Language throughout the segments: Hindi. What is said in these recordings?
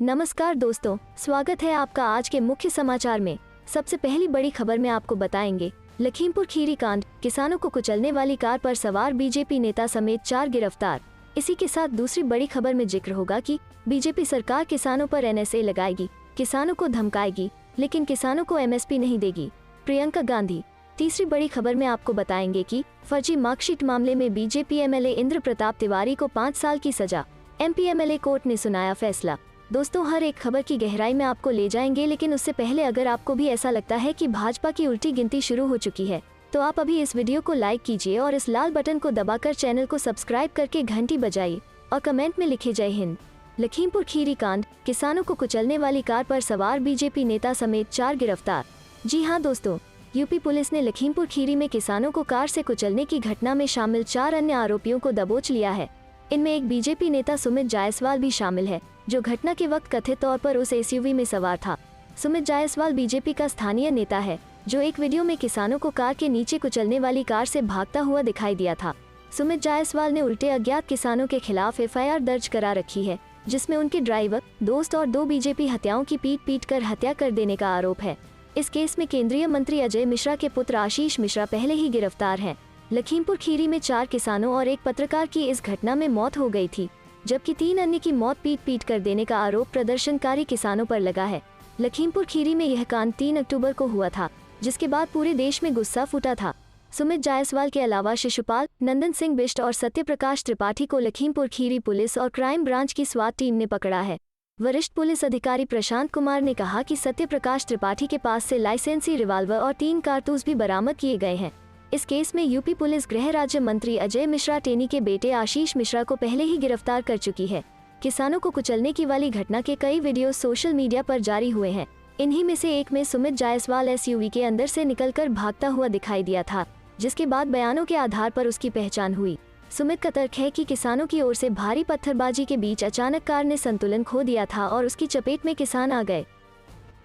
नमस्कार दोस्तों, स्वागत है आपका आज के मुख्य समाचार में। सबसे पहली बड़ी खबर में आपको बताएंगे लखीमपुर खीरी कांड, किसानों को कुचलने वाली कार पर सवार बीजेपी नेता समेत 4 गिरफ्तार। इसी के साथ दूसरी बड़ी खबर में जिक्र होगा कि बीजेपी सरकार किसानों पर एनएसए लगाएगी, किसानों को धमकाएगी, लेकिन किसानों को एमएसपी नहीं देगी, प्रियंका गांधी। तीसरी बड़ी खबर में आपको बताएंगे कि फर्जी मार्कशीट मामले में बीजेपी एमएलए इंद्र प्रताप तिवारी को 5 साल की सजा, एमपी एमएलए कोर्ट ने सुनाया फैसला। दोस्तों, हर एक खबर की गहराई में आपको ले जाएंगे, लेकिन उससे पहले अगर आपको भी ऐसा लगता है कि भाजपा की उल्टी गिनती शुरू हो चुकी है, तो आप अभी इस वीडियो को लाइक कीजिए और इस लाल बटन को दबाकर चैनल को सब्सक्राइब करके घंटी बजाइए और कमेंट में लिखे जय हिंद। लखीमपुर खीरी कांड, किसानों को कुचलने वाली कार पर सवार बीजेपी नेता समेत 4 गिरफ्तार। जी हां दोस्तों, यूपी पुलिस ने लखीमपुर खीरी में किसानों को कार से कुचलने की घटना में शामिल 4 अन्य आरोपियों को दबोच लिया है। इनमें एक बीजेपी नेता सुमित जायसवाल भी शामिल है, जो घटना के वक्त कथित तौर पर उस एसयूवी में सवार था। सुमित जायसवाल बीजेपी का स्थानीय नेता है, जो एक वीडियो में किसानों को कार के नीचे कुचलने वाली कार से भागता हुआ दिखाई दिया था। सुमित जायसवाल ने उल्टे अज्ञात किसानों के खिलाफ एफआईआर दर्ज करा रखी है, जिसमें उनके ड्राइवर, दोस्त और 2 बीजेपी हत्याओं की पीट कर हत्या कर देने का आरोप है। इस केस में केंद्रीय मंत्री अजय मिश्रा के पुत्र आशीष मिश्रा पहले ही गिरफ्तार हैं। लखीमपुर खीरी में 4 किसानों और एक पत्रकार की इस घटना में मौत हो गई थी, जबकि 3 अन्य की मौत पीट कर देने का आरोप प्रदर्शनकारी किसानों पर लगा है। लखीमपुर खीरी में यह कांड 3 अक्टूबर को हुआ था, जिसके बाद पूरे देश में गुस्सा फूटा था। सुमित जायसवाल के अलावा शिशुपाल, नंदन सिंह बिष्ट और सत्यप्रकाश त्रिपाठी को लखीमपुर खीरी पुलिस और क्राइम ब्रांच की स्वात टीम ने पकड़ा है। वरिष्ठ पुलिस अधिकारी प्रशांत कुमार ने कहा कि सत्यप्रकाश त्रिपाठी के पास से लाइसेंसी रिवाल्वर और 3 कारतूस भी बरामद किए गए हैं। इस केस में यूपी पुलिस गृह राज्य मंत्री अजय मिश्रा टेनी के बेटे आशीष मिश्रा को पहले ही गिरफ्तार कर चुकी है। किसानों को कुचलने की वाली घटना के कई वीडियो सोशल मीडिया पर जारी हुए हैं। इन्हीं में से एक में सुमित जायसवाल एसयूवी के अंदर से निकलकर भागता हुआ दिखाई दिया था, जिसके बाद बयानों के आधार पर उसकी पहचान हुई। सुमित का तर्क है कि किसानों की ओर से भारी पत्थरबाजी के बीच अचानक कार ने संतुलन खो दिया था और उसकी चपेट में किसान आ गए।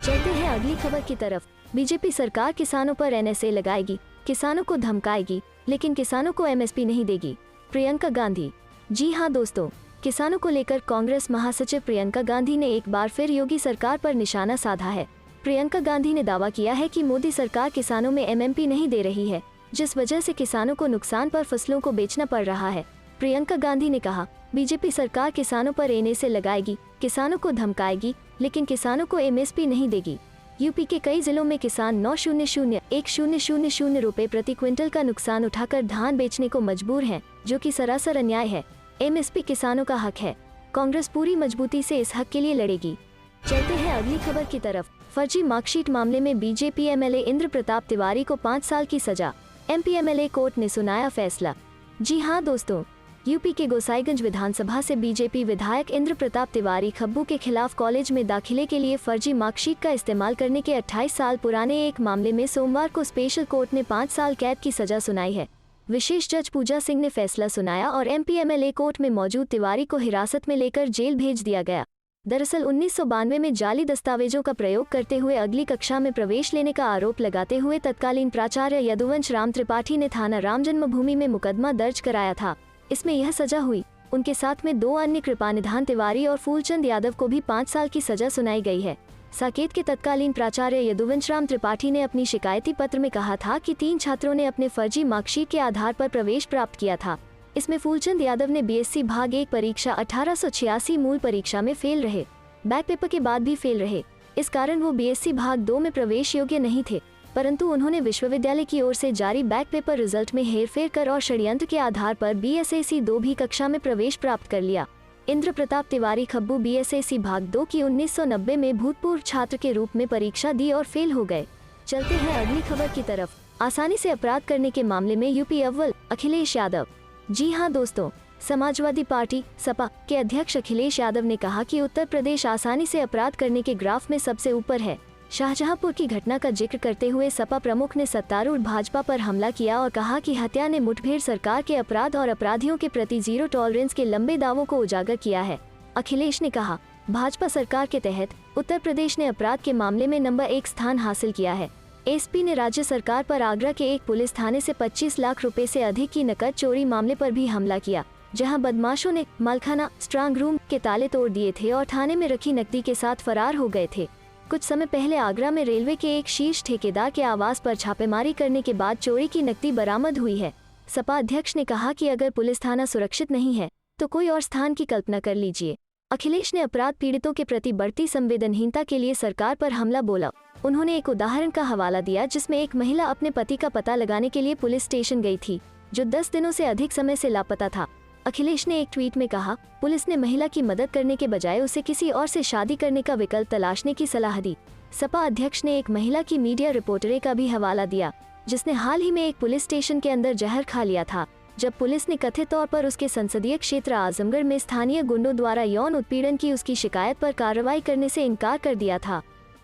चलते हैं अगली खबर की तरफ। बीजेपी सरकार किसानों पर एनएसए लगाएगी, किसानों को धमकाएगी, लेकिन किसानों को एमएसपी नहीं देगी, प्रियंका गांधी। जी हां दोस्तों, किसानों को लेकर कांग्रेस महासचिव प्रियंका गांधी ने एक बार फिर योगी सरकार पर निशाना साधा है। प्रियंका गांधी ने दावा किया है कि मोदी सरकार किसानों में एमएसपी नहीं दे रही है, जिस वजह से किसानों को नुकसान पर फसलों को बेचना पड़ रहा है। प्रियंका गांधी ने कहा, बीजेपी सरकार किसानों पर एनएसए लगाएगी, किसानों को धमकाएगी, लेकिन किसानों को एमएसपी नहीं देगी। यूपी के कई जिलों में किसान 900-1000 रुपए प्रति क्विंटल का नुकसान उठाकर धान बेचने को मजबूर हैं, जो कि सरासर अन्याय है। एमएसपी किसानों का हक है, कांग्रेस पूरी मजबूती से इस हक के लिए लड़ेगी। चलते हैं अगली खबर की तरफ। फर्जी मार्कशीट मामले में बीजेपी एमएलए इंद्र प्रताप तिवारी को 5 साल की सजा, एमपी एमएलए कोर्ट ने सुनाया फैसला। जी हां दोस्तों, यूपी के गोसाईगंज विधानसभा से बीजेपी विधायक इंद्र प्रताप तिवारी खब्बू के खिलाफ कॉलेज में दाखिले के लिए फर्जी मार्कशीट का इस्तेमाल करने के 28 साल पुराने एक मामले में सोमवार को स्पेशल कोर्ट ने 5 साल कैद की सजा सुनाई है। विशेष जज पूजा सिंह ने फैसला सुनाया और एमपी एमएलए कोर्ट में मौजूद तिवारी को हिरासत में लेकर जेल भेज दिया गया। दरअसल 1992 में जाली दस्तावेजों का प्रयोग करते हुए अगली कक्षा में प्रवेश लेने का आरोप लगाते हुए तत्कालीन प्राचार्य यदुवंश राम त्रिपाठी ने थाना राम जन्मभूमि में मुकदमा दर्ज कराया था। इसमें यह सजा हुई। उनके साथ में 2 अन्य कृपानिधान तिवारी और फूलचंद यादव को भी 5 साल की सजा सुनाई गई है। साकेत के तत्कालीन प्राचार्य यदुवंश राम त्रिपाठी ने अपनी शिकायती पत्र में कहा था कि 3 छात्रों ने अपने फर्जी मार्कशीट के आधार पर प्रवेश प्राप्त किया था। इसमें फूलचंद यादव ने बीएससी भाग 1 परीक्षा 1886 मूल परीक्षा में फेल रहे, बैक पेपर के बाद भी फेल रहे। इस कारण वो बीएससी भाग 2 में प्रवेश योग्य नहीं थे, परंतु उन्होंने विश्वविद्यालय की ओर से जारी बैक पेपर रिजल्ट में हेरफेर कर और षड्यंत्र के आधार पर बीएसएसी 2 भी कक्षा में प्रवेश प्राप्त कर लिया। इंद्र प्रताप तिवारी खब्बू बीएसएसी भाग 2 की 1990 में भूतपूर्व छात्र के रूप में परीक्षा दी और फेल हो गए। चलते हैं अगली खबर की तरफ। आसानी से अपराध करने के मामले में यूपी अव्वल, अखिलेश यादव। जी हां दोस्तों, समाजवादी पार्टी सपा के अध्यक्ष अखिलेश यादव ने कहा कि उत्तर प्रदेश आसानी से अपराध करने के ग्राफ में सबसे ऊपर है। शाहजहांपुर की घटना का जिक्र करते हुए सपा प्रमुख ने सत्तारूढ़ भाजपा पर हमला किया और कहा कि हत्या ने मुठभेड़ सरकार के अपराध और अपराधियों के प्रति जीरो टॉलरेंस के लंबे दावों को उजागर किया है। अखिलेश ने कहा, भाजपा सरकार के तहत उत्तर प्रदेश ने अपराध के मामले में नंबर 1 स्थान हासिल किया है। एसपी ने राज्य सरकार पर आगरा के एक पुलिस थाने से 25 लाख रुपए से अधिक की नकद चोरी मामले पर भी हमला किया। जहां बदमाशों ने मालखाना स्ट्रांग रूम के ताले तोड़ दिए थे और थाने में रखी नकदी के साथ फरार हो गए थे। कुछ समय पहले आगरा में रेलवे के एक शीर्ष ठेकेदार के आवास पर छापेमारी करने के बाद चोरी की नकदी बरामद हुई है। सपा अध्यक्ष ने कहा कि अगर पुलिस थाना सुरक्षित नहीं है तो कोई और स्थान की कल्पना कर लीजिए। अखिलेश ने अपराध पीड़ितों के प्रति बढ़ती संवेदनहीनता के लिए सरकार पर हमला बोला। उन्होंने एक उदाहरण का हवाला दिया जिसमें एक महिला अपने पति का पता लगाने के लिए पुलिस स्टेशन गई थी, जो 10 दिनों से अधिक समय से लापता था। अखिलेश ने एक ट्वीट में कहा, पुलिस ने महिला की मदद करने के बजाय उसे किसी और से शादी करने का विकल्प तलाशने की सलाह दी। सपा अध्यक्ष ने एक महिला की मीडिया रिपोर्टरे का भी हवाला दिया, जिसने हाल ही में एक पुलिस स्टेशन के अंदर जहर खा लिया था, जब पुलिस ने कथित तौर पर उसके संसदीय क्षेत्र आजमगढ़ में स्थानीय गुंडों द्वारा यौन उत्पीड़न की उसकी शिकायत पर कार्रवाई करने से इनकार कर दिया था।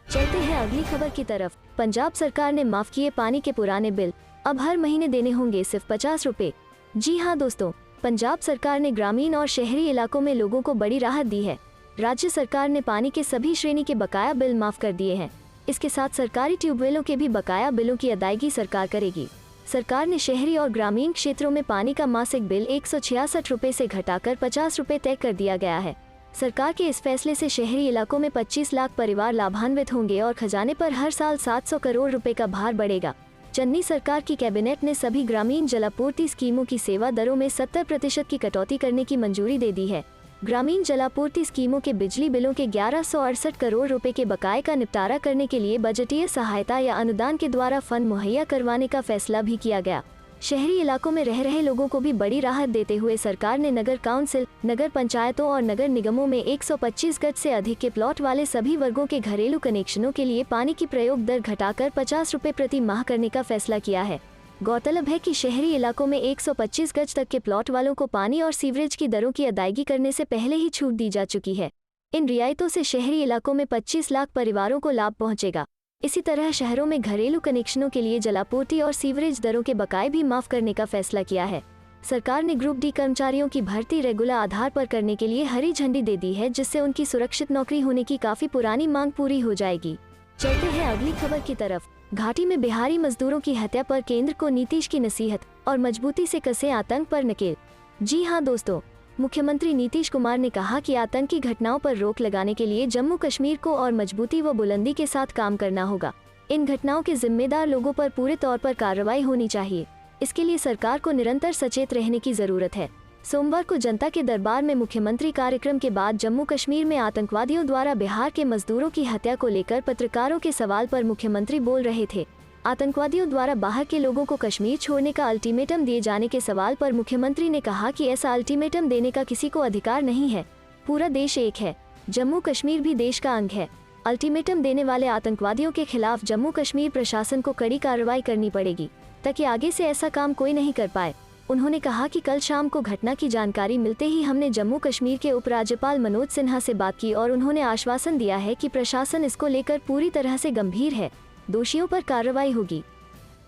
चलते हैं अगली खबर की तरफ। पंजाब सरकार ने माफ किए पानी के पुराने बिल, अब हर महीने देने होंगे सिर्फ 50 रुपए। जी हाँ दोस्तों, पंजाब सरकार ने ग्रामीण और शहरी इलाकों में लोगों को बड़ी राहत दी है। राज्य सरकार ने पानी के सभी श्रेणी के बकाया बिल माफ कर दिए हैं। इसके साथ सरकारी ट्यूबवेलों के भी बकाया बिलों की अदायगी सरकार करेगी। सरकार ने शहरी और ग्रामीण क्षेत्रों में पानी का मासिक बिल 166 रुपए से घटाकर 50 रुपए तय कर दिया गया है। सरकार के इस फैसले से शहरी इलाकों में 25 लाख परिवार लाभान्वित होंगे और खजाने पर हर साल 700 करोड़ रुपए का भार बढ़ेगा। चन्नी सरकार की कैबिनेट ने सभी ग्रामीण जलापूर्ति स्कीमों की सेवा दरों में 70% की कटौती करने की मंजूरी दे दी है। ग्रामीण जलापूर्ति स्कीमों के बिजली बिलों के 1168 करोड़ रुपए के बकाये का निपटारा करने के लिए बजटीय सहायता या अनुदान के द्वारा फंड मुहैया करवाने का फैसला भी किया गया। शहरी इलाकों में रह रहे लोगों को भी बड़ी राहत देते हुए सरकार ने नगर काउंसिल, नगर पंचायतों और नगर निगमों में 125 गज से अधिक के प्लॉट वाले सभी वर्गों के घरेलू कनेक्शनों के लिए पानी की प्रयोग दर घटाकर 50 रुपए प्रति माह करने का फैसला किया है। गौरतलब है कि शहरी इलाकों में 125 गज तक के प्लॉट वालों को पानी और सीवरेज की दरों की अदायगी करने से पहले ही छूट दी जा चुकी है। इन रियायतों से शहरी इलाकों में 25 लाख परिवारों को लाभ पहुंचेगा। इसी तरह शहरों में घरेलू कनेक्शनों के लिए जलापूर्ति और सीवरेज दरों के बकाये भी माफ करने का फैसला किया है। सरकार ने ग्रुप डी कर्मचारियों की भर्ती रेगुलर आधार पर करने के लिए हरी झंडी दे दी है, जिससे उनकी सुरक्षित नौकरी होने की काफी पुरानी मांग पूरी हो जाएगी। चलते हैं अगली खबर की तरफ। घाटी में बिहारी मजदूरों की हत्या पर केंद्र को नीतीश की नसीहत और मजबूती से कसे आतंक पर नकेल। जी हाँ दोस्तों, मुख्यमंत्री नीतीश कुमार ने कहा कि आतंकी घटनाओं पर रोक लगाने के लिए जम्मू कश्मीर को और मजबूती व बुलंदी के साथ काम करना होगा। इन घटनाओं के जिम्मेदार लोगों पर पूरे तौर पर कार्रवाई होनी चाहिए। इसके लिए सरकार को निरंतर सचेत रहने की जरूरत है। सोमवार को जनता के दरबार में मुख्यमंत्री कार्यक्रम के बाद जम्मू कश्मीर में आतंकवादियों द्वारा बिहार के मजदूरों की हत्या को लेकर पत्रकारों के सवाल पर मुख्यमंत्री बोल रहे थे। आतंकवादियों द्वारा बाहर के लोगों को कश्मीर छोड़ने का अल्टीमेटम दिए जाने के सवाल पर मुख्यमंत्री ने कहा कि ऐसा अल्टीमेटम देने का किसी को अधिकार नहीं है। पूरा देश एक है, जम्मू कश्मीर भी देश का अंग है। अल्टीमेटम देने वाले आतंकवादियों के खिलाफ जम्मू कश्मीर प्रशासन को कड़ी कार्रवाई करनी पड़ेगी, ताकि आगे से ऐसा काम कोई नहीं कर पाए। उन्होंने कहा कि कल शाम को घटना की जानकारी मिलते ही हमने जम्मू कश्मीर के उपराज्यपाल मनोज सिन्हा से बात की और उन्होंने आश्वासन दिया है कि प्रशासन इसको लेकर पूरी तरह से गंभीर है, दोषियों पर कार्रवाई होगी।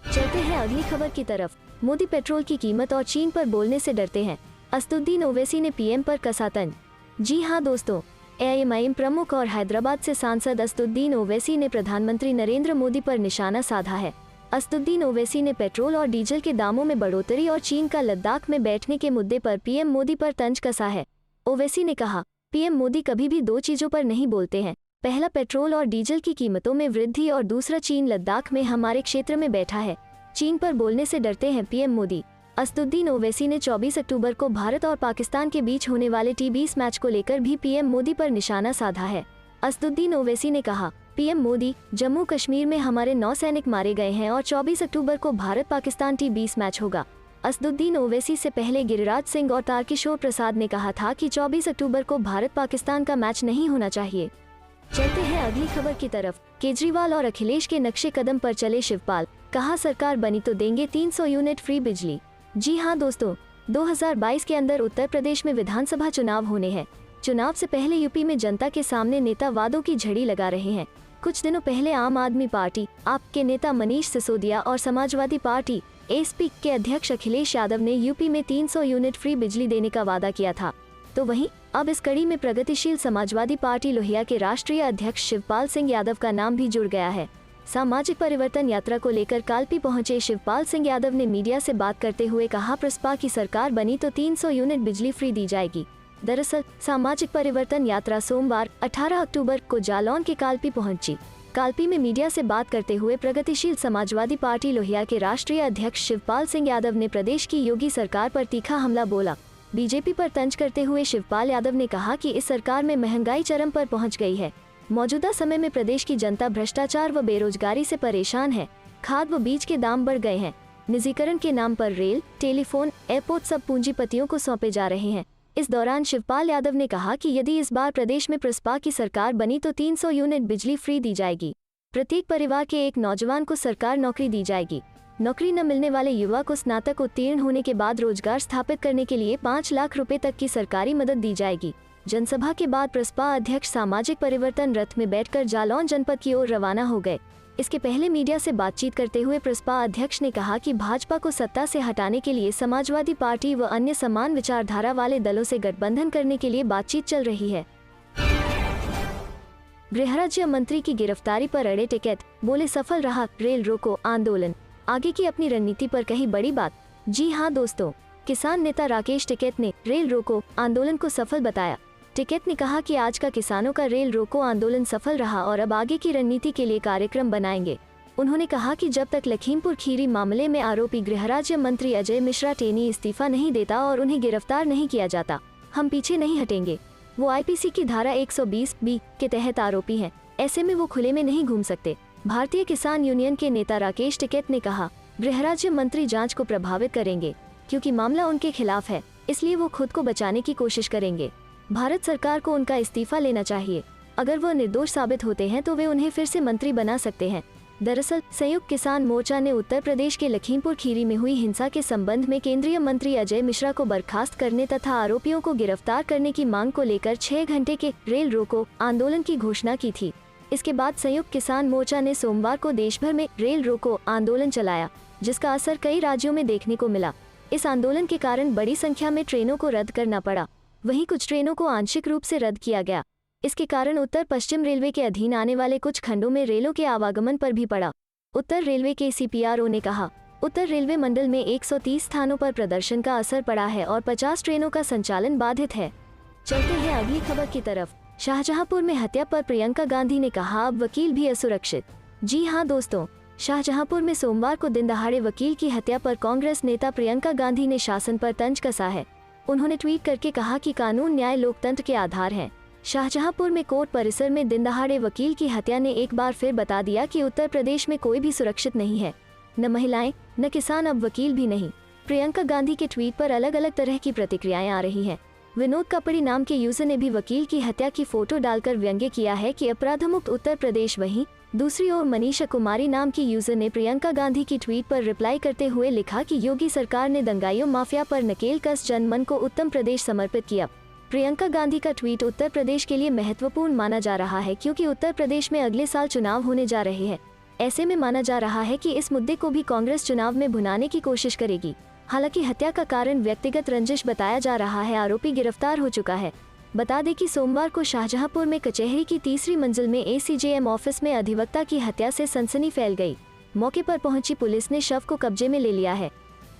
चलते हैं अगली खबर की तरफ। मोदी पेट्रोल की कीमत और चीन पर बोलने से डरते हैं, असदुद्दीन ओवैसी ने पीएम पर कसा तंज। जी हाँ दोस्तों, एआईएमआईएम प्रमुख और हैदराबाद से सांसद असदुद्दीन ओवैसी ने प्रधानमंत्री नरेंद्र मोदी पर निशाना साधा है। असदुद्दीन ओवैसी ने पेट्रोल और डीजल के दामों में बढ़ोतरी और चीन का लद्दाख में बैठने के मुद्दे पर पीएम मोदी पर तंज कसा है। ओवैसी ने कहा, पीएम मोदी कभी भी दो चीजों पर नहीं बोलते हैं, पहला पेट्रोल और डीजल की कीमतों में वृद्धि और दूसरा चीन लद्दाख में हमारे क्षेत्र में बैठा है। चीन पर बोलने से डरते हैं पीएम मोदी। असदुद्दीन ओवैसी ने 24 अक्टूबर को भारत और पाकिस्तान के बीच होने वाले T20 मैच को लेकर भी पीएम मोदी पर निशाना साधा है। असदुद्दीन ओवैसी ने कहा, पीएम मोदी, जम्मू कश्मीर में हमारे 9 सैनिक मारे गए हैं और 24 अक्टूबर को भारत पाकिस्तान T20 मैच होगा। असदुद्दीन ओवैसी से पहले गिरिराज सिंह और तारकिशोर प्रसाद ने कहा था कि 24 अक्टूबर को भारत पाकिस्तान का मैच नहीं होना चाहिए। चलते हैं अगली खबर की तरफ। केजरीवाल और अखिलेश के नक्शे कदम पर चले शिवपाल, कहा सरकार बनी तो देंगे 300 यूनिट फ्री बिजली। जी हाँ दोस्तों, 2022 के अंदर उत्तर प्रदेश में विधानसभा चुनाव होने हैं। चुनाव से पहले यूपी में जनता के सामने नेता वादों की झड़ी लगा रहे हैं। कुछ दिनों पहले आम आदमी पार्टी आप के नेता मनीष सिसोदिया और समाजवादी पार्टी एसपी के अध्यक्ष अखिलेश यादव ने यूपी में 300 यूनिट फ्री बिजली देने का वादा किया था। तो वहीं अब इस कड़ी में प्रगतिशील समाजवादी पार्टी लोहिया के राष्ट्रीय अध्यक्ष शिवपाल सिंह यादव का नाम भी जुड़ गया है। सामाजिक परिवर्तन यात्रा को लेकर कालपी पहुंचे शिवपाल सिंह यादव ने मीडिया से बात करते हुए कहा, प्रसपा की सरकार बनी तो 300 यूनिट बिजली फ्री दी जाएगी। दरअसल सामाजिक परिवर्तन यात्रा सोमवार 18 अक्टूबर को जालौन के कालपी पहुंची। कालपी में मीडिया से बात करते हुए प्रगतिशील समाजवादी पार्टी लोहिया के राष्ट्रीय अध्यक्ष शिवपाल सिंह यादव ने प्रदेश की योगी सरकार पर तीखा हमला बोला। बीजेपी पर तंज करते हुए शिवपाल यादव ने कहा कि इस सरकार में महंगाई चरम पर पहुंच गई है। मौजूदा समय में प्रदेश की जनता भ्रष्टाचार व बेरोजगारी से परेशान है। खाद व बीज के दाम बढ़ गए हैं। निजीकरण के नाम पर रेल, टेलीफोन, एयरपोर्ट सब पूंजीपतियों को सौंपे जा रहे हैं। इस दौरान शिवपाल यादव ने कहा कि यदि इस बार प्रदेश में प्रसपा की सरकार बनी तो 300 यूनिट बिजली फ्री दी जाएगी। प्रत्येक परिवार के एक नौजवान को सरकार नौकरी दी जाएगी। नौकरी न मिलने वाले युवा को स्नातक उत्तीर्ण होने के बाद रोजगार स्थापित करने के लिए 5 लाख रुपए तक की सरकारी मदद दी जाएगी। जनसभा के बाद प्रसपा अध्यक्ष सामाजिक परिवर्तन रथ में बैठकर जालौन जनपद की ओर रवाना हो गए। इसके पहले मीडिया से बातचीत करते हुए प्रसपा अध्यक्ष ने कहा कि भाजपा को सत्ता से हटाने के लिए समाजवादी पार्टी व अन्य समान विचारधारा वाले दलों से गठबंधन करने के लिए बातचीत चल रही है। गृह राज्य मंत्री की गिरफ्तारी पर अड़े टिकैत, बोले सफल रहा रेल रोको आंदोलन। आगे की अपनी रणनीति पर कही बड़ी बात। जी हां दोस्तों, किसान नेता राकेश टिकैत ने रेल रोको आंदोलन को सफल बताया। टिकैत ने कहा कि आज का किसानों का रेल रोको आंदोलन सफल रहा और अब आगे की रणनीति के लिए कार्यक्रम बनाएंगे। उन्होंने कहा कि जब तक लखीमपुर खीरी मामले में आरोपी गृह राज्य मंत्री अजय मिश्रा टेनी इस्तीफा नहीं देता और उन्हें गिरफ्तार नहीं किया जाता, हम पीछे नहीं हटेंगे। वो आईपीसी की धारा 120B के तहत आरोपी हैं, ऐसे में वो खुले में नहीं घूम सकते। भारतीय किसान यूनियन के नेता राकेश टिकैत ने कहा, गृह राज्य मंत्री जांच को प्रभावित करेंगे क्योंकि मामला उनके खिलाफ है, इसलिए वो खुद को बचाने की कोशिश करेंगे। भारत सरकार को उनका इस्तीफा लेना चाहिए। अगर वो निर्दोष साबित होते हैं तो वे उन्हें फिर से मंत्री बना सकते हैं। दरअसल संयुक्त किसान मोर्चा ने उत्तर प्रदेश के लखीमपुर खीरी में हुई हिंसा के संबंध में केंद्रीय मंत्री अजय मिश्रा को बर्खास्त करने तथा आरोपियों को गिरफ्तार करने की मांग को लेकर 6 घंटे के रेल रोको आंदोलन की घोषणा की थी। इसके बाद संयुक्त किसान मोर्चा ने सोमवार को देश भर में रेल रोको आंदोलन चलाया, जिसका असर कई राज्यों में देखने को मिला। इस आंदोलन के कारण बड़ी संख्या में ट्रेनों को रद्द करना पड़ा, वहीं कुछ ट्रेनों को आंशिक रूप से रद्द किया गया। इसके कारण उत्तर पश्चिम रेलवे के अधीन आने वाले कुछ खंडों में रेलों के आवागमन पर भी पड़ा। उत्तर रेलवे के CPRO ने कहा, उत्तर रेलवे मंडल में 130 स्थानों पर प्रदर्शन का असर पड़ा है और 50 ट्रेनों का संचालन बाधित है। चलते हैं अगली खबर की तरफ। शाहजहांपुर में हत्या पर प्रियंका गांधी ने कहा, अब वकील भी असुरक्षित। जी हां दोस्तों, शाहजहांपुर में सोमवार को दिन दहाड़े वकील की हत्या पर कांग्रेस नेता प्रियंका गांधी ने शासन पर तंज कसा है। उन्होंने ट्वीट करके कहा कि कानून न्याय लोकतंत्र के आधार हैं। शाहजहांपुर में कोर्ट परिसर में दिन दहाड़े वकील की हत्या ने एक बार फिर बता दिया कि उत्तर प्रदेश में कोई भी सुरक्षित नहीं है, न महिलाएं, न किसान, अब वकील भी नहीं। प्रियंका गांधी के ट्वीट पर अलग अलग तरह की प्रतिक्रियाएं आ रही हैं। विनोद कपड़ी नाम के यूजर ने भी वकील की हत्या की फोटो डालकर व्यंग्य किया है कि अपराध मुक्त उत्तर प्रदेश। वहीं दूसरी ओर मनीषा कुमारी नाम की यूजर ने प्रियंका गांधी की ट्वीट पर रिप्लाई करते हुए लिखा कि योगी सरकार ने दंगाइयों माफिया पर नकेल कस जनमन को उत्तम प्रदेश समर्पित किया। प्रियंका गांधी का ट्वीट उत्तर प्रदेश के लिए महत्वपूर्ण माना जा रहा है क्योंकि उत्तर प्रदेश में अगले साल चुनाव होने जा रहे हैं। ऐसे में माना जा रहा है कि इस मुद्दे को भी कांग्रेस चुनाव में भुनाने की कोशिश करेगी। हालांकि हत्या का कारण व्यक्तिगत रंजिश बताया जा रहा है। आरोपी गिरफ्तार हो चुका है। बता दें कि सोमवार को शाहजहांपुर में कचहरी की तीसरी मंजिल में ACJM ऑफिस में अधिवक्ता की हत्या से सनसनी फैल गई। मौके पर पहुंची पुलिस ने शव को कब्जे में ले लिया है।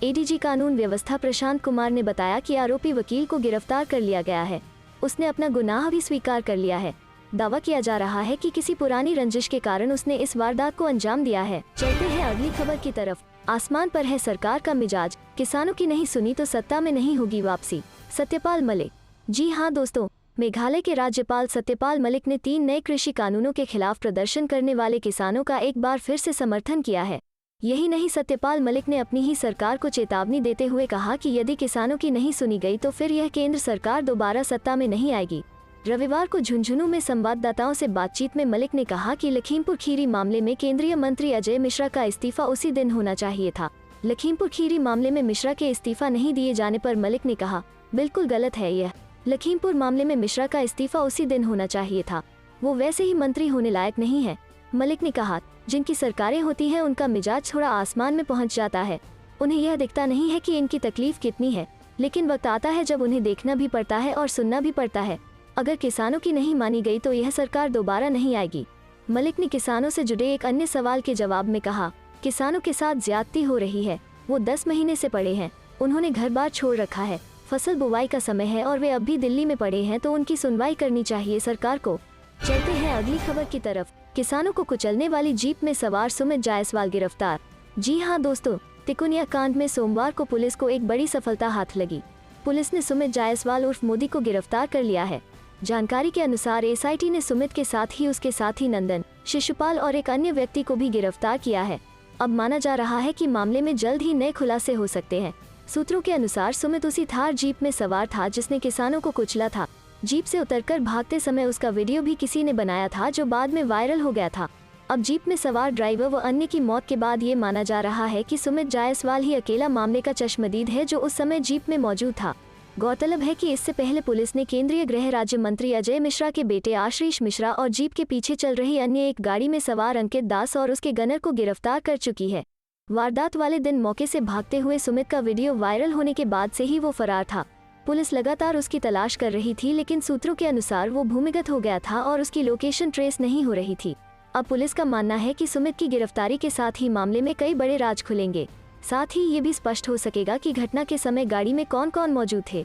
ADG कानून व्यवस्था प्रशांत कुमार ने बताया कि आरोपी वकील को गिरफ्तार कर लिया गया है। उसने अपना गुनाह भी स्वीकार कर लिया है। दावा किया जा रहा है कि किसी पुरानी रंजिश के कारण उसने इस वारदात को अंजाम दिया है। चलते हैं अगली खबर की तरफ। आसमान पर है सरकार का मिजाज, किसानों की नहीं सुनी तो सत्ता में नहीं होगी वापसी। सत्यपाल मलिक। जी हां दोस्तों, मेघालय के राज्यपाल सत्यपाल मलिक ने 3 नए कृषि कानूनों के खिलाफ प्रदर्शन करने वाले किसानों का एक बार फिर से समर्थन किया है। यही नहीं, सत्यपाल मलिक ने अपनी ही सरकार को चेतावनी देते हुए कहा कि यदि किसानों की नहीं सुनी गई तो फिर यह केंद्र सरकार दोबारा सत्ता में नहीं आएगी। रविवार को झुंझुनू में संवाददाताओं से बातचीत में मलिक ने कहा कि लखीमपुर खीरी मामले में केंद्रीय मंत्री अजय मिश्रा का इस्तीफा उसी दिन होना चाहिए था। लखीमपुर खीरी मामले में मिश्रा के इस्तीफा नहीं दिए जाने पर मलिक ने कहा, बिल्कुल गलत है यह। लखीमपुर मामले में मिश्रा का इस्तीफा उसी दिन होना चाहिए था। वो वैसे ही मंत्री होने लायक नहीं है। मलिक ने कहा, जिनकी सरकारें होती हैं उनका मिजाज थोड़ा आसमान में पहुंच जाता है। उन्हें यह दिखता नहीं है कि इनकी तकलीफ कितनी है, लेकिन वक्त आता है जब उन्हें देखना भी पड़ता है और सुनना भी पड़ता है। अगर किसानों की नहीं मानी गई तो यह सरकार दोबारा नहीं आएगी। मलिक ने किसानों से जुड़े एक अन्य सवाल के जवाब में कहा, किसानों के साथ ज्यादती हो रही है। वो 10 महीने से पड़े हैं, उन्होंने घर बार छोड़ रखा है, फसल बुवाई का समय है और वे अब भी दिल्ली में पड़े हैं, तो उनकी सुनवाई करनी चाहिए सरकार को। चलते हैं अगली खबर की तरफ। किसानों को कुचलने वाली जीप में सवार सुमित जायसवाल गिरफ्तार। जी हाँ दोस्तों, तिकोनिया कांड में सोमवार को पुलिस को एक बड़ी सफलता हाथ लगी। पुलिस ने सुमित जायसवाल उर्फ मोदी को गिरफ्तार कर लिया है। जानकारी के अनुसार एसआईटी ने सुमित के साथ ही उसके साथी नंदन, शिशुपाल और एक अन्य व्यक्ति को भी गिरफ्तार किया है। अब माना जा रहा है कि मामले में जल्द ही नए खुलासे हो सकते हैं। सूत्रों के अनुसार सुमित उसी थार जीप में सवार था जिसने किसानों को कुचला था। जीप से उतरकर भागते समय उसका वीडियो भी किसी ने बनाया था, जो बाद में वायरल हो गया था। अब जीप में सवार ड्राइवर व अन्य की मौत के बाद ये माना जा रहा है कि सुमित जायसवाल ही अकेला मामले का चश्मदीद है जो उस समय जीप में मौजूद था। गौरतलब है कि इससे पहले पुलिस ने केंद्रीय गृह राज्य मंत्री अजय मिश्रा के बेटे आशीष मिश्रा और जीप के पीछे चल रही अन्य एक गाड़ी में सवार अंकित दास और उसके गनर को गिरफ्तार कर चुकी है। वारदात वाले दिन मौके से भागते हुए सुमित का वीडियो वायरल होने के बाद से ही वो फरार था। पुलिस लगातार उसकी तलाश कर रही थी, लेकिन सूत्रों के अनुसार वो भूमिगत हो गया था और उसकी लोकेशन ट्रेस नहीं हो रही थी। अब पुलिस का मानना है कि सुमित की गिरफ्तारी के साथ ही मामले में कई बड़े राज खुलेंगे। साथ ही ये भी स्पष्ट हो सकेगा कि घटना के समय गाड़ी में कौन कौन मौजूद थे।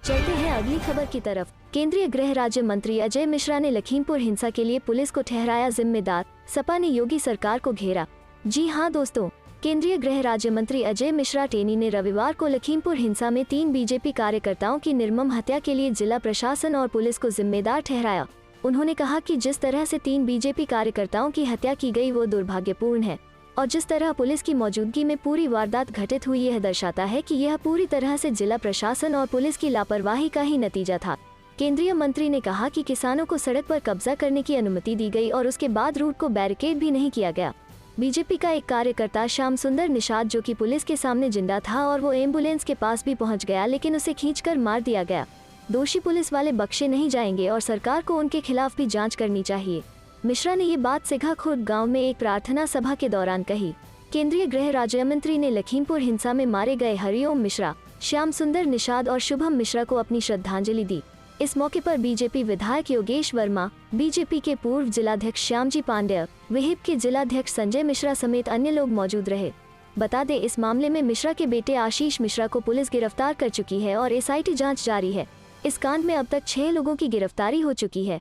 चलते हैं अगली खबर की तरफ। केंद्रीय गृह राज्य मंत्री अजय मिश्रा ने लखीमपुर हिंसा के लिए पुलिस को ठहराया जिम्मेदार। सपा ने योगी सरकार को घेरा। जी हाँ दोस्तों, केंद्रीय गृह राज्य मंत्री अजय मिश्रा टेनी ने रविवार को लखीमपुर हिंसा में 3 बीजेपी कार्यकर्ताओं की निर्मम हत्या के लिए जिला प्रशासन और पुलिस को जिम्मेदार ठहराया। उन्होंने कहा कि जिस तरह से 3 बीजेपी कार्यकर्ताओं की हत्या की गई वो दुर्भाग्यपूर्ण है और जिस तरह पुलिस की मौजूदगी में पूरी वारदात घटित हुई, यह दर्शाता है कि यह पूरी तरह से जिला प्रशासन और पुलिस की लापरवाही का ही नतीजा था। केंद्रीय मंत्री ने कहा कि किसानों को सड़क पर कब्जा करने की अनुमति दी गई और उसके बाद रूट को बैरिकेड भी नहीं किया गया। बीजेपी का एक कार्यकर्ता श्याम सुंदर निषाद, जो कि पुलिस के सामने जिंदा था और वो एम्बुलेंस के पास भी पहुंच गया, लेकिन उसे खींचकर मार दिया गया। दोषी पुलिस वाले बख्शे नहीं जाएंगे और सरकार को उनके खिलाफ भी जांच करनी चाहिए। मिश्रा ने ये बात सिघा खुर्द गांव में एक प्रार्थना सभा के दौरान कही। केंद्रीय गृह राज्य मंत्री ने लखीमपुर हिंसा में मारे गए हरिओम मिश्रा, श्याम सुंदर निषाद और शुभम मिश्रा को अपनी श्रद्धांजलि दी। इस मौके पर बीजेपी विधायक योगेश वर्मा, बीजेपी के पूर्व जिलाध्यक्ष श्यामजी पांडेय, विहिप के जिलाध्यक्ष संजय मिश्रा समेत अन्य लोग मौजूद रहे। बता दें, इस मामले में मिश्रा के बेटे आशीष मिश्रा को पुलिस गिरफ्तार कर चुकी है और एसआईटी जांच जारी है। इस कांड में अब तक 6 लोगों की गिरफ्तारी हो चुकी है।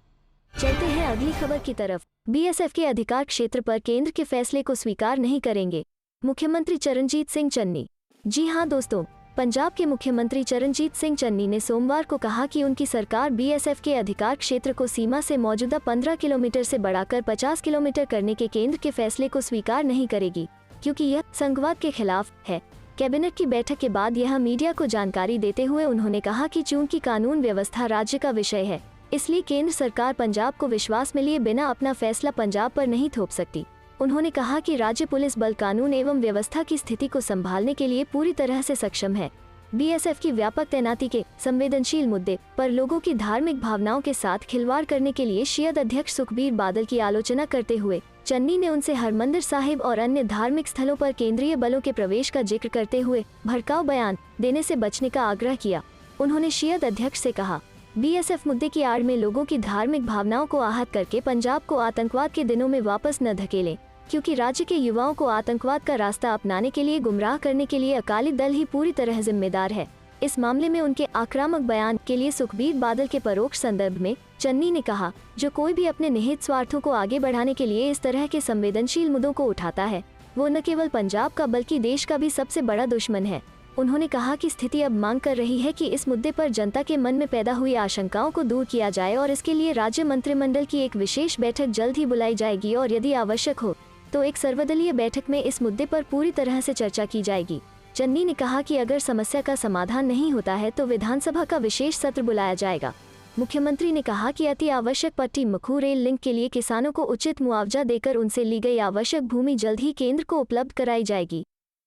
चलते हैं अगली खबर की तरफ। बीएसएफ के अधिकार क्षेत्र पर केंद्र के फैसले को स्वीकार नहीं करेंगे, मुख्यमंत्री चरणजीत सिंह चन्नी। जी हां दोस्तों, पंजाब के मुख्यमंत्री चरणजीत सिंह चन्नी ने सोमवार को कहा कि उनकी सरकार बीएसएफ के अधिकार क्षेत्र को सीमा से मौजूदा 15 किलोमीटर से बढ़ाकर 50 किलोमीटर करने के केंद्र के फैसले को स्वीकार नहीं करेगी, क्योंकि यह संघवाद के खिलाफ है। कैबिनेट की बैठक के बाद यह मीडिया को जानकारी देते हुए उन्होंने कहा कि चूंकि कानून व्यवस्था राज्य का विषय है, इसलिए केंद्र सरकार पंजाब को विश्वास में लिए बिना अपना फैसला पंजाब पर नहीं थोप सकती। उन्होंने कहा कि राज्य पुलिस बल कानून एवं व्यवस्था की स्थिति को संभालने के लिए पूरी तरह से सक्षम है। बीएसएफ की व्यापक तैनाती के संवेदनशील मुद्दे पर लोगों की धार्मिक भावनाओं के साथ खिलवाड़ करने के लिए शियद अध्यक्ष सुखबीर बादल की आलोचना करते हुए चन्नी ने उनसे हरमंदिर साहिब और अन्य धार्मिक स्थलों पर केंद्रीय बलों के प्रवेश का जिक्र करते हुए भड़काऊ बयान देने से बचने का आग्रह किया। उन्होंने शियद अध्यक्ष से कहा, बीएसएफ मुद्दे की आड़ में लोगों की धार्मिक भावनाओं को आहत करके पंजाब को आतंकवाद के दिनों में वापस न धकेलें, क्योंकि राज्य के युवाओं को आतंकवाद का रास्ता अपनाने के लिए गुमराह करने के लिए अकाली दल ही पूरी तरह जिम्मेदार है। इस मामले में उनके आक्रामक बयान के लिए सुखबीर बादल के परोक्ष संदर्भ में चन्नी ने कहा, जो कोई भी अपने निहित स्वार्थों को आगे बढ़ाने के लिए इस तरह के संवेदनशील मुद्दों को उठाता है, वो न केवल पंजाब का बल्कि देश का भी सबसे बड़ा दुश्मन है। उन्होंने कहा कि स्थिति अब मांग कर रही है कि इस मुद्दे पर जनता के मन में पैदा हुई आशंकाओं को दूर किया जाए और इसके लिए राज्य मंत्रिमंडल की एक विशेष बैठक जल्द ही बुलाई जाएगी और यदि आवश्यक हो तो एक सर्वदलीय बैठक में इस मुद्दे पर पूरी तरह से चर्चा की जाएगी। चन्नी ने कहा कि अगर समस्या का समाधान नहीं होता है तो विधानसभा का विशेष सत्र बुलाया जाएगा। मुख्यमंत्री ने कहा कि अति आवश्यक पट्टी मखू रेल लिंक के लिए किसानों को उचित मुआवजा देकर उनसे ली गई आवश्यक भूमि जल्द ही केंद्र को उपलब्ध कराई जाएगी।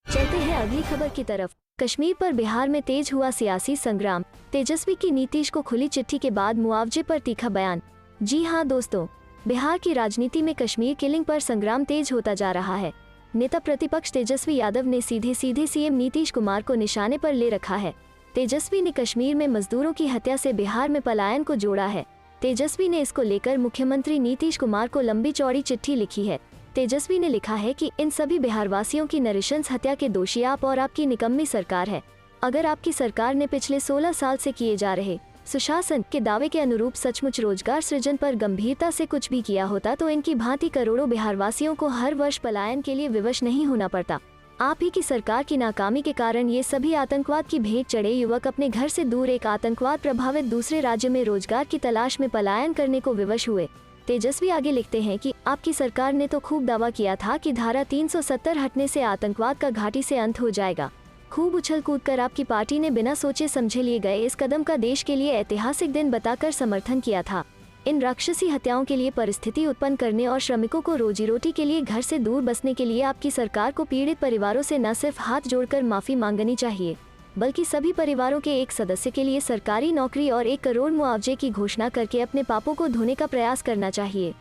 चलते हैं अगली खबर की तरफ। कश्मीर पर बिहार में तेज हुआ सियासी संग्राम, तेजस्वी की नीतीश को खुली चिट्ठी के बाद मुआवजे पर तीखा बयान। जी हां दोस्तों, बिहार की राजनीति में कश्मीर किलिंग पर संग्राम तेज होता जा रहा है। नेता प्रतिपक्ष तेजस्वी यादव ने सीधे सीएम नीतीश कुमार को निशाने पर ले रखा है। तेजस्वी ने कश्मीर में मजदूरों की हत्या से बिहार में पलायन को जोड़ा है। तेजस्वी ने इसको लेकर मुख्यमंत्री नीतीश कुमार को लंबी चौड़ी चिट्ठी लिखी है। तेजस्वी ने लिखा है कि इन सभी बिहारवासियों की नृशंस हत्या के दोषी आप और आपकी निकम्मी सरकार है। अगर आपकी सरकार ने पिछले 16 साल से किए जा रहे सुशासन के दावे के अनुरूप सचमुच रोजगार सृजन पर गंभीरता से कुछ भी किया होता तो इनकी भांति करोड़ों बिहारवासियों को हर वर्ष पलायन के लिए विवश नहीं होना पड़ता। आप ही की सरकार की नाकामी के कारण ये सभी आतंकवाद की भेंट चढ़े युवक अपने घर से दूर एक आतंकवाद प्रभावित दूसरे राज्य में रोजगार की तलाश में पलायन करने को विवश हुए। तेजस्वी आगे लिखते हैं कि आपकी सरकार ने तो खूब दावा किया था कि धारा 370 हटने से आतंकवाद का घाटी से अंत हो जाएगा। खूब उछल कूद कर आपकी पार्टी ने बिना सोचे समझे लिए गए इस कदम का देश के लिए ऐतिहासिक दिन बताकर समर्थन किया था। इन राक्षसी हत्याओं के लिए परिस्थिति उत्पन्न करने और श्रमिकों को रोजी रोटी के लिए घर से दूर बसने के लिए आपकी सरकार को पीड़ित परिवारों से न सिर्फ हाथ जोड़कर माफी मांगनी चाहिए, बल्कि सभी परिवारों के एक सदस्य के लिए सरकारी नौकरी और 1 करोड़ मुआवजे की घोषणा करके अपने पापों को धोने का प्रयास करना चाहिए।